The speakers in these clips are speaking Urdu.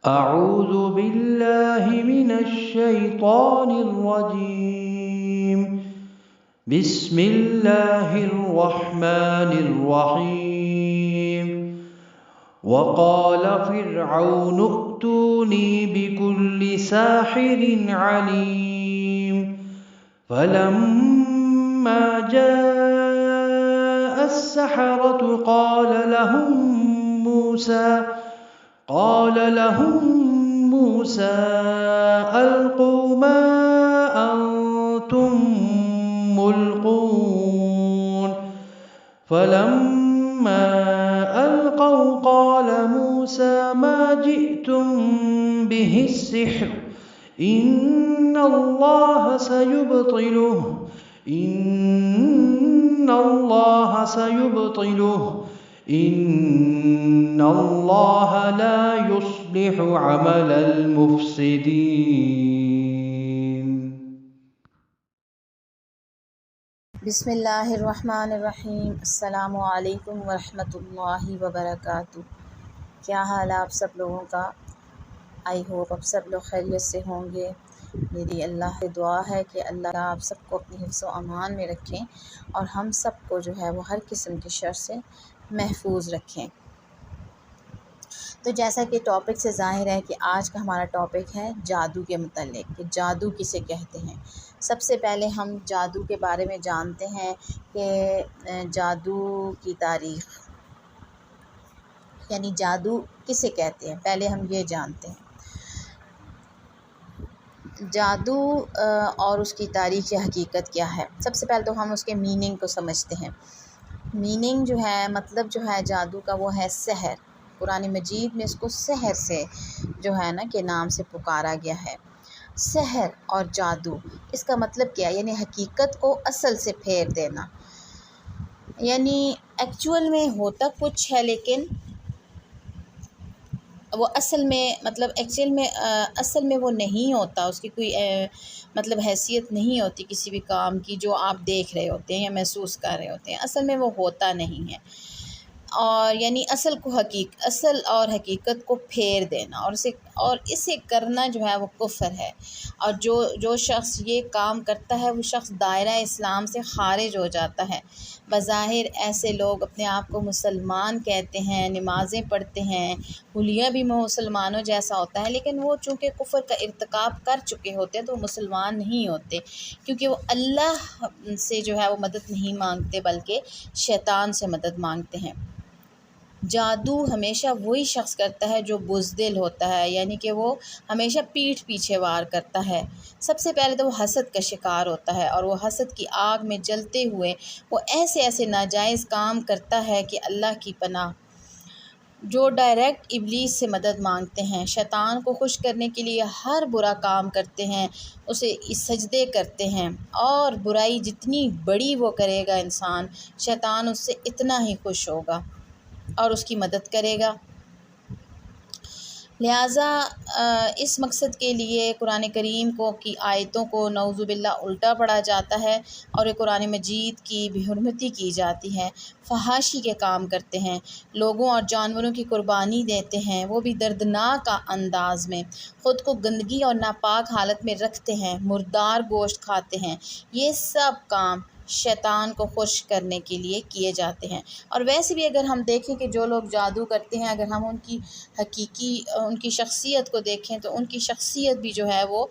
أعوذ بالله من الشيطان الرجيم. بسم الله الرحمن الرحيم. وقال فرعون ائتوني بكل ساحر عليم. فلما جاء السحرة قال لهم موسى ألقوا ما أنتم ملقون. فلما ألقوا قال موسى ما جئتم به السحر إن الله سيبطله إن الله لا يصلح عمل المفسدين. بسم اللہ الرحمن الرحیم. السلام علیکم ورحمۃ اللہ وبرکاتہ. کیا حال آپ سب لوگوں کا؟ آئی ہوپ آپ سب لوگ خیریت سے ہوں گے. میری اللہ سے دعا ہے کہ اللہ آپ سب کو اپنی حفظ و امان میں رکھیں اور ہم سب کو جو ہے وہ ہر قسم کی شر سے محفوظ رکھیں. تو جیسا کہ ٹاپک سے ظاہر ہے کہ آج کا ہمارا ٹاپک ہے جادو کے متعلق، کہ جادو کسے کہتے ہیں. سب سے پہلے ہم جادو کے بارے میں جانتے ہیں کہ جادو کی تاریخ، یعنی جادو کسے کہتے ہیں. پہلے ہم یہ جانتے ہیں جادو اور اس کی تاریخ یا حقیقت کیا ہے. سب سے پہلے تو ہم اس کے میننگ کو سمجھتے ہیں. میننگ جو ہے، مطلب جو ہے جادو کا، وہ ہے سحر. قرآن مجید میں اس کو سحر سے جو ہے نا کہ نام سے پکارا گیا ہے. سحر اور جادو، اس کا مطلب کیا ہے؟ یعنی حقیقت کو اصل سے پھیر دینا. یعنی ایکچول میں ہوتا کچھ ہے لیکن وہ اصل میں وہ نہیں ہوتا. اس کی کوئی مطلب حیثیت نہیں ہوتی کسی بھی کام کی جو آپ دیکھ رہے ہوتے ہیں یا محسوس کر رہے ہوتے ہیں. اصل میں وہ ہوتا نہیں ہے. اور یعنی اصل اور حقیقت کو پھیر دینا، اور اسے کرنا جو ہے وہ کفر ہے. اور جو شخص یہ کام کرتا ہے وہ شخص دائرہ اسلام سے خارج ہو جاتا ہے. بظاہر ایسے لوگ اپنے آپ کو مسلمان کہتے ہیں، نمازیں پڑھتے ہیں، حلیہ بھی مسلمانوں جیسا ہوتا ہے، لیکن وہ چونکہ کفر کا ارتکاب کر چکے ہوتے ہیں تو وہ مسلمان نہیں ہوتے، کیونکہ وہ اللہ سے جو ہے وہ مدد نہیں مانگتے بلکہ شیطان سے مدد مانگتے ہیں. جادو ہمیشہ وہی شخص کرتا ہے جو بزدل ہوتا ہے، یعنی کہ وہ ہمیشہ پیٹھ پیچھے وار کرتا ہے. سب سے پہلے تو وہ حسد کا شکار ہوتا ہے، اور وہ حسد کی آگ میں جلتے ہوئے وہ ایسے ناجائز کام کرتا ہے کہ اللہ کی پناہ. جو ڈائریکٹ ابلیس سے مدد مانگتے ہیں، شیطان کو خوش کرنے کے لیے ہر برا کام کرتے ہیں، اسے سجدے کرتے ہیں، اور برائی جتنی بڑی وہ کرے گا انسان، شیطان اس سے اتنا ہی خوش ہوگا اور اس کی مدد کرے گا. لہٰذا اس مقصد کے لیے قرآن کریم کی آیتوں کو نعوذ باللہ الٹا پڑھا جاتا ہے اور قرآن مجید کی بے حرمتی کی جاتی ہے. فحاشی کے کام کرتے ہیں، لوگوں اور جانوروں کی قربانی دیتے ہیں، وہ بھی دردناک انداز میں، خود کو گندگی اور ناپاک حالت میں رکھتے ہیں، مردار گوشت کھاتے ہیں. یہ سب کام شیطان کو خوش کرنے کے لیے کیے جاتے ہیں. اور ویسے بھی اگر ہم دیکھیں کہ جو لوگ جادو کرتے ہیں، اگر ہم ان کی شخصیت کو دیکھیں تو ان کی شخصیت بھی جو ہے وہ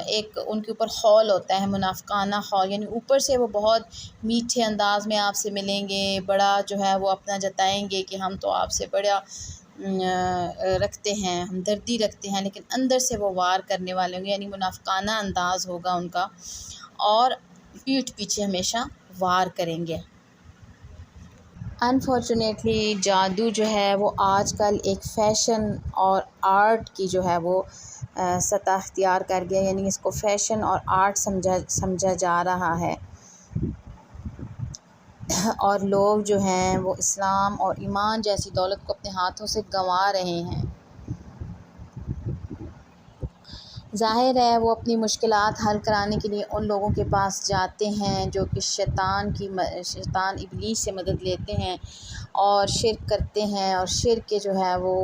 ایک ان کے اوپر خول ہوتا ہے، منافقانہ خول. یعنی اوپر سے وہ بہت میٹھے انداز میں آپ سے ملیں گے، بڑا جو ہے وہ اپنا جتائیں گے کہ ہم تو آپ سے بڑا رکھتے ہیں، ہمدردی رکھتے ہیں، لیکن اندر سے وہ وار کرنے والے ہوں گے. یعنی منافقانہ انداز ہوگا ان کا، اور پیٹھ پیچھے ہمیشہ وار کریں گے. انفارچونیٹلی جادو جو ہے وہ آج کل ایک فیشن اور آرٹ کی جو ہے وہ سطح اختیار کر گیا. یعنی اس کو فیشن اور آرٹ سمجھا جا رہا ہے، اور لوگ جو ہیں وہ اسلام اور ایمان جیسی دولت کو اپنے ہاتھوں سے گنوا رہے ہیں. ظاہر ہے وہ اپنی مشکلات حل کرانے کے لیے ان لوگوں کے پاس جاتے ہیں جو کہ شیطان ابلیس سے مدد لیتے ہیں اور شرک کرتے ہیں، اور شرک کے جو ہے وہ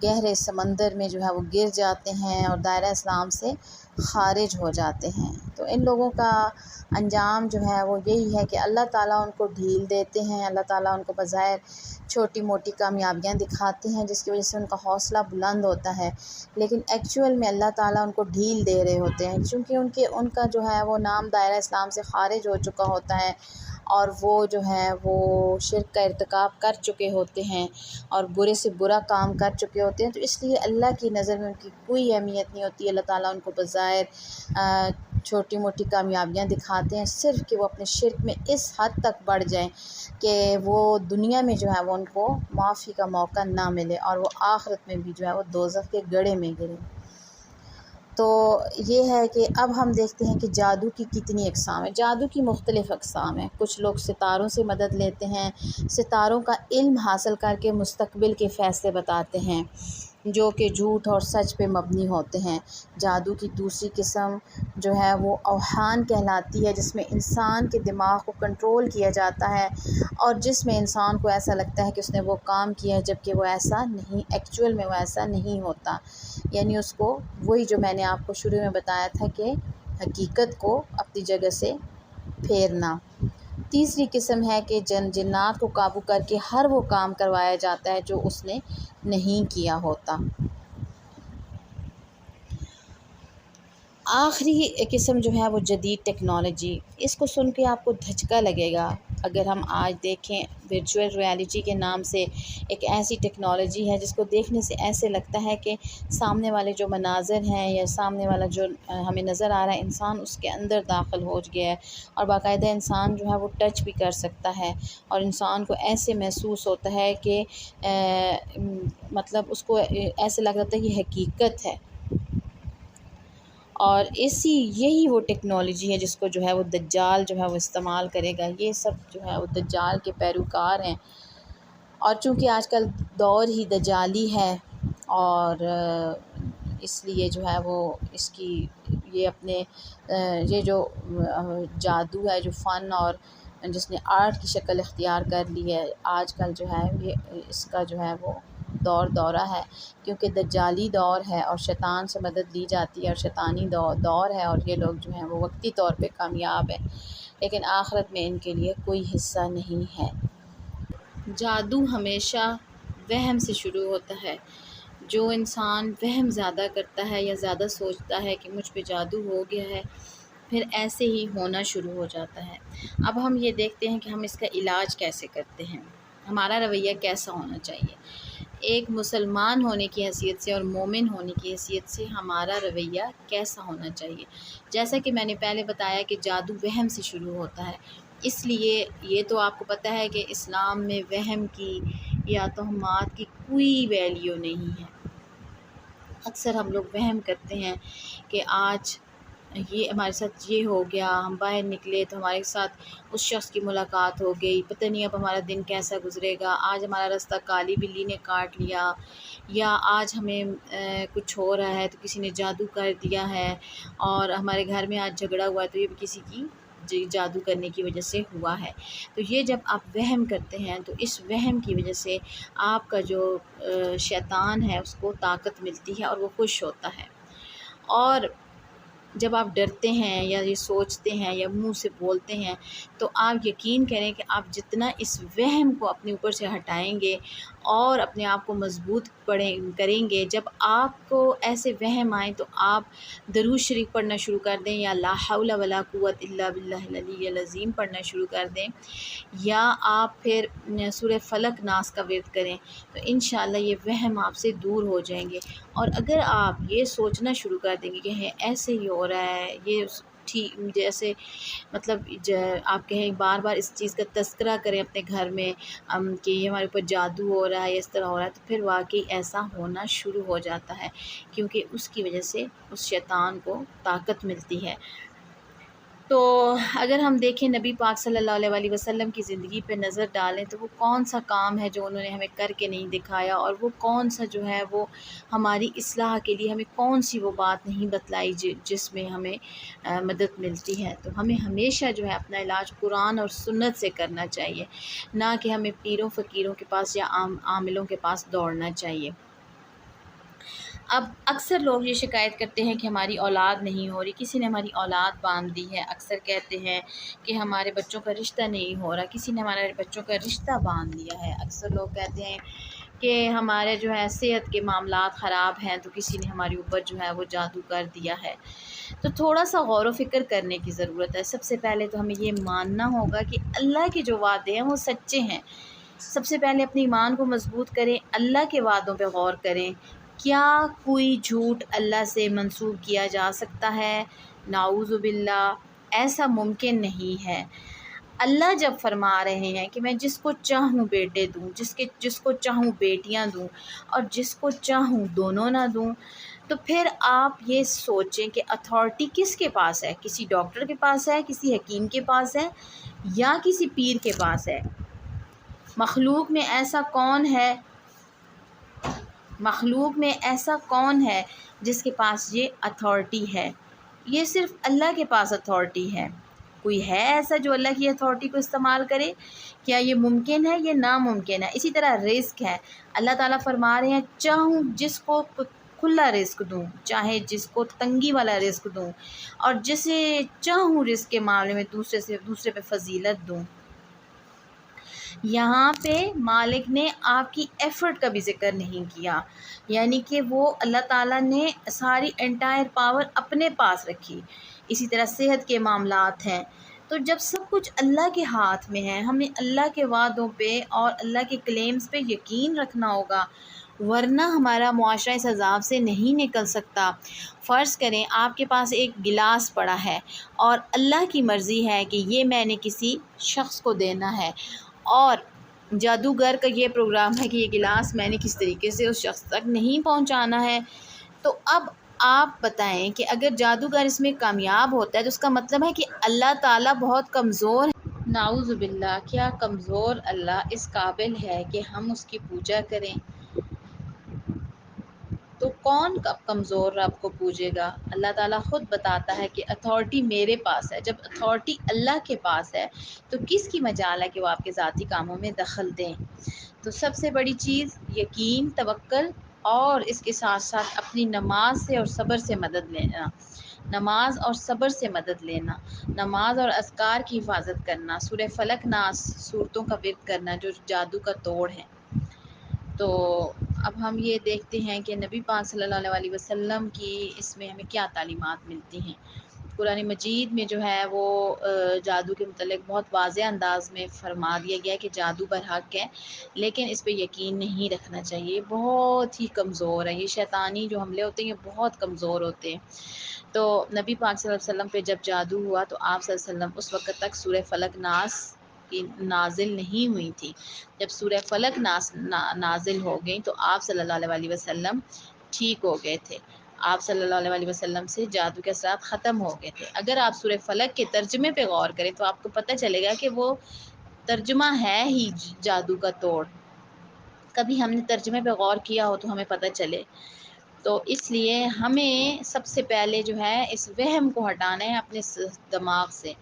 گہرے سمندر میں جو ہے وہ گر جاتے ہیں اور دائرہ اسلام سے خارج ہو جاتے ہیں۔ تو ان لوگوں کا انجام جو ہے وہ یہی ہے کہ اللہ تعالیٰ ان کو ڈھیل دیتے ہیں، اللہ تعالیٰ ان کو بظاہر چھوٹی موٹی کامیابیاں دکھاتے ہیں جس کی وجہ سے ان کا حوصلہ بلند ہوتا ہے، لیکن ایکچول میں اللہ تعالیٰ ان کو ڈھیل دے رہے ہوتے ہیں، کیونکہ ان کا جو ہے وہ نام دائرہ اسلام سے خارج ہو چکا ہوتا ہے اور وہ جو ہے وہ شرک کا ارتکاب کر چکے ہوتے ہیں اور برے سے برا کام کر چکے ہوتے ہیں، تو اس لیے اللہ کی نظر میں ان کی کوئی اہمیت نہیں ہوتی۔ اللہ تعالیٰ ان کو بظاہر چھوٹی موٹی کامیابیاں دکھاتے ہیں صرف کہ وہ اپنے شرک میں اس حد تک بڑھ جائیں کہ وہ دنیا میں جو ہے وہ ان کو معافی کا موقع نہ ملے اور وہ آخرت میں بھی جو ہے وہ دوزخ کے گڑھے میں گریں۔ تو یہ ہے کہ اب ہم دیکھتے ہیں کہ جادو کی کتنی اقسام ہیں۔ جادو کی مختلف اقسام ہیں۔ کچھ لوگ ستاروں سے مدد لیتے ہیں، ستاروں کا علم حاصل کر کے مستقبل کے فیصلے بتاتے ہیں جو کہ جھوٹ اور سچ پہ مبنی ہوتے ہیں۔ جادو کی دوسری قسم جو ہے وہ اوہان کہلاتی ہے، جس میں انسان کے دماغ کو کنٹرول کیا جاتا ہے اور جس میں انسان کو ایسا لگتا ہے کہ اس نے وہ کام کیا ہے جبکہ وہ ایسا نہیں، ایکچول میں وہ ایسا نہیں ہوتا، یعنی اس کو وہی جو میں نے آپ کو شروع میں بتایا تھا کہ حقیقت کو اپنی جگہ سے پھیرنا۔ تیسری قسم ہے کہ جنات کو قابو کر کے ہر وہ کام کروایا جاتا ہے جو اس نے نہیں کیا ہوتا۔ آخری قسم جو ہے وہ جدید ٹیکنالوجی، اس کو سن کے آپ کو دھچکا لگے گا۔ اگر ہم آج دیکھیں ورچوئل ریالٹی کے نام سے ایک ایسی ٹیکنالوجی ہے جس کو دیکھنے سے ایسے لگتا ہے کہ سامنے والے جو مناظر ہیں یا سامنے والا جو ہمیں نظر آ رہا ہے انسان اس کے اندر داخل ہو گیا ہے اور باقاعدہ انسان جو ہے وہ ٹچ بھی کر سکتا ہے اور انسان کو ایسے محسوس ہوتا ہے کہ مطلب اس کو ایسے لگ رہا ہے کہ حقیقت ہے۔ اور یہی وہ ٹیکنالوجی ہے جس کو جو ہے وہ دجال جو ہے وہ استعمال کرے گا۔ یہ سب جو ہے وہ دجال کے پیروکار ہیں اور چونکہ آج کل دور ہی دجالی ہے اور اس لیے جو ہے وہ اس کی یہ اپنے یہ جو جادو ہے، جو فن اور جس نے آرٹ کی شکل اختیار کر لی ہے آج کل جو ہے یہ اس کا جو ہے وہ دورہ ہے، کیونکہ دجالی دور ہے اور شیطان سے مدد لی جاتی ہے اور شیطانی دور ہے اور یہ لوگ جو ہیں وہ وقتی طور پہ کامیاب ہیں لیکن آخرت میں ان کے لیے کوئی حصہ نہیں ہے۔ جادو ہمیشہ وہم سے شروع ہوتا ہے۔ جو انسان وہم زیادہ کرتا ہے یا زیادہ سوچتا ہے کہ مجھ پہ جادو ہو گیا ہے، پھر ایسے ہی ہونا شروع ہو جاتا ہے۔ اب ہم یہ دیکھتے ہیں کہ ہم اس کا علاج کیسے کرتے ہیں، ہمارا رویہ کیسا ہونا چاہیے۔ ایک مسلمان ہونے کی حیثیت سے اور مومن ہونے کی حیثیت سے ہمارا رویہ کیسا ہونا چاہیے۔ جیسا کہ میں نے پہلے بتایا کہ جادو وہم سے شروع ہوتا ہے، اس لیے یہ تو آپ کو پتہ ہے کہ اسلام میں وہم کی یا توہمات کی کوئی ویلیو نہیں ہے۔ اکثر ہم لوگ وہم کرتے ہیں کہ آج یہ ہمارے ساتھ یہ ہو گیا، ہم باہر نکلے تو ہمارے ساتھ اس شخص کی ملاقات ہو گئی، پتہ نہیں اب ہمارا دن کیسا گزرے گا، آج ہمارا راستہ کالی بلی نے کاٹ لیا، یا آج ہمیں کچھ ہو رہا ہے تو کسی نے جادو کر دیا ہے اور ہمارے گھر میں آج جھگڑا ہوا ہے تو یہ بھی کسی کی جادو کرنے کی وجہ سے ہوا ہے۔ تو یہ جب آپ وہم کرتے ہیں تو اس وہم کی وجہ سے آپ کا جو شیطان ہے اس کو طاقت ملتی ہے اور وہ خوش ہوتا ہے۔ اور جب آپ ڈرتے ہیں یا یہ سوچتے ہیں یا منہ سے بولتے ہیں تو آپ یقین کریں کہ آپ جتنا اس وہم کو اپنے اوپر سے ہٹائیں گے اور اپنے آپ کو مضبوط کریں گے، جب آپ کو ایسے وہم آئیں تو آپ درود شریف پڑھنا شروع کر دیں یا لا حول ولا قوت الا باللہ العلی العظیم پڑھنا شروع کر دیں یا آپ پھر سورہ فلق ناس کا ورد کریں تو انشاءاللہ یہ وہم آپ سے دور ہو جائیں گے۔ اور اگر آپ یہ سوچنا شروع کر دیں گے کہ ایسے ہی ہو رہا ہے، یہ ٹھیک جیسے مطلب آپ کہیں بار بار اس چیز کا تذکرہ کریں اپنے گھر میں کہ یہ ہمارے اوپر جادو ہو رہا ہے، اس طرح ہو رہا ہے، تو پھر واقعی ایسا ہونا شروع ہو جاتا ہے کیونکہ اس کی وجہ سے اس شیطان کو طاقت ملتی ہے۔ تو اگر ہم دیکھیں نبی پاک صلی اللہ علیہ وسلم کی زندگی پہ نظر ڈالیں تو وہ کون سا کام ہے جو انہوں نے ہمیں کر کے نہیں دکھایا، اور وہ کون سا جو ہے وہ ہماری اصلاح کے لیے ہمیں کون سی وہ بات نہیں بتلائی جس میں ہمیں مدد ملتی ہے۔ تو ہمیں ہمیشہ جو ہے اپنا علاج قرآن اور سنت سے کرنا چاہیے، نہ کہ ہمیں پیروں فقیروں کے پاس یا عاملوں کے پاس دوڑنا چاہیے۔ اب اکثر لوگ یہ شکایت کرتے ہیں کہ ہماری اولاد نہیں ہو رہی، کسی نے ہماری اولاد باندھ دی ہے۔ اکثر کہتے ہیں کہ ہمارے بچوں کا رشتہ نہیں ہو رہا، کسی نے ہمارے بچوں کا رشتہ باندھ دیا ہے۔ اکثر لوگ کہتے ہیں کہ ہمارے جو ہے صحت کے معاملات خراب ہیں، تو کسی نے ہمارے اوپر جو ہے وہ جادو کر دیا ہے۔ تو تھوڑا سا غور و فکر کرنے کی ضرورت ہے۔ سب سے پہلے تو ہمیں یہ ماننا ہوگا کہ اللہ کے جو وعدے ہیں وہ سچے ہیں۔ سب سے پہلے اپنے ایمان کو مضبوط کریں، اللہ کے وعدوں پہ غور کریں۔ کیا کوئی جھوٹ اللہ سے منسوب کیا جا سکتا ہے؟ نعوذ باللہ، ایسا ممکن نہیں ہے۔ اللہ جب فرما رہے ہیں کہ میں جس کو چاہوں بیٹے دوں، جس کو چاہوں بیٹیاں دوں، اور جس کو چاہوں دونوں نہ دوں، تو پھر آپ یہ سوچیں کہ اتھارٹی کس کے پاس ہے؟ کسی ڈاکٹر کے پاس ہے، کسی حکیم کے پاس ہے، یا کسی پیر کے پاس ہے؟ مخلوق میں ایسا کون ہے جس کے پاس یہ اتھارٹی ہے؟ یہ صرف اللہ کے پاس اتھارٹی ہے۔ کوئی ہے ایسا جو اللہ کی اتھارٹی کو استعمال کرے؟ کیا یہ ممکن ہے؟ یہ ناممکن ہے۔ اسی طرح رزق ہے، اللہ تعالیٰ فرما رہے ہیں چاہوں جس کو کھلا رزق دوں، چاہے جس کو تنگی والا رزق دوں، اور جسے چاہوں رزق کے معاملے میں دوسرے پہ فضیلت دوں۔ یہاں پہ مالک نے آپ کی ایفرٹ کا بھی ذکر نہیں کیا، یعنی کہ وہ اللہ تعالیٰ نے ساری انٹائر پاور اپنے پاس رکھی۔ اسی طرح صحت کے معاملات ہیں، تو جب سب کچھ اللہ کے ہاتھ میں ہے، ہمیں اللہ کے وعدوں پہ اور اللہ کے کلیمز پہ یقین رکھنا ہوگا، ورنہ ہمارا معاشرہ اس عذاب سے نہیں نکل سکتا۔ فرض کریں آپ کے پاس ایک گلاس پڑا ہے، اور اللہ کی مرضی ہے کہ یہ میں نے کسی شخص کو دینا ہے، اور جادوگر کا یہ پروگرام ہے کہ یہ گلاس میں نے کس طریقے سے اس شخص تک نہیں پہنچانا ہے۔ تو اب آپ بتائیں کہ اگر جادوگر اس میں کامیاب ہوتا ہے تو اس کا مطلب ہے کہ اللہ تعالیٰ بہت کمزور ہے۔ نعوذ باللہ، کیا کمزور اللہ اس قابل ہے کہ ہم اس کی پوجا کریں؟ تو کون کمزور رب کو پوجے گا؟ اللہ تعالیٰ خود بتاتا ہے کہ اتھارٹی میرے پاس ہے۔ جب اتھارٹی اللہ کے پاس ہے تو کس کی مجال ہے کہ وہ آپ کے ذاتی کاموں میں دخل دیں؟ تو سب سے بڑی چیز یقین، توکل، اور اس کے ساتھ ساتھ اپنی نماز سے اور صبر سے مدد لینا، نماز اور صبر سے مدد لینا، نماز اور اذکار کی حفاظت کرنا، سورہ فلق ناس صورتوں کا ورد کرنا جو جادو کا توڑ ہے۔ تو اب ہم یہ دیکھتے ہیں کہ نبی پاک صلی اللہ علیہ وسلم کی اس میں ہمیں کیا تعلیمات ملتی ہیں۔ قرآن مجید میں جو ہے وہ جادو کے متعلق بہت واضح انداز میں فرما دیا گیا ہے کہ جادو برحق ہے، لیکن اس پہ یقین نہیں رکھنا چاہیے، بہت ہی کمزور ہے۔ یہ شیطانی جو حملے ہوتے ہیں یہ بہت کمزور ہوتے ہیں۔ تو نبی پاک صلی اللہ علیہ وسلم پہ جب جادو ہوا تو آپ صلی اللہ علیہ وسلم اس وقت تک سورہ فلق ناس کی نازل نہیں ہوئی تھی۔ جب سورہ فلق ناس نازل ہو گئی تو آپ صلی اللہ علیہ وسلم ٹھیک ہو گئے تھے، آپ صلی اللہ علیہ وسلم سے جادو کے اثرات ختم ہو گئے تھے۔ اگر آپ سورہ فلق کے ترجمے پہ غور کریں تو آپ کو پتہ چلے گا کہ وہ ترجمہ ہے ہی جادو کا توڑ۔ کبھی ہم نے ترجمے پہ غور کیا ہو تو ہمیں پتہ چلے۔ تو اس لیے ہمیں سب سے پہلے جو ہے اس وہم کو ہٹانا ہے اپنے دماغ سے،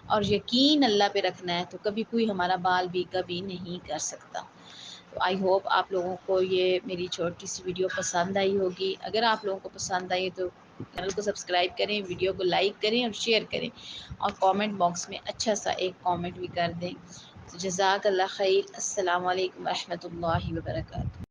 اور یقین اللہ پہ رکھنا ہے، تو کبھی کوئی ہمارا بال بھی کبھی نہیں کر سکتا۔ تو آئی ہوپ آپ لوگوں کو یہ میری چھوٹی سی ویڈیو پسند آئی ہوگی۔ اگر آپ لوگوں کو پسند آئی تو چینل کو سبسکرائب کریں، ویڈیو کو لائک کریں اور شیئر کریں، اور کامنٹ باکس میں اچھا سا ایک کامنٹ بھی کر دیں۔ تو جزاک اللہ خیر۔ السلام علیکم ورحمۃ اللہ وبرکاتہ۔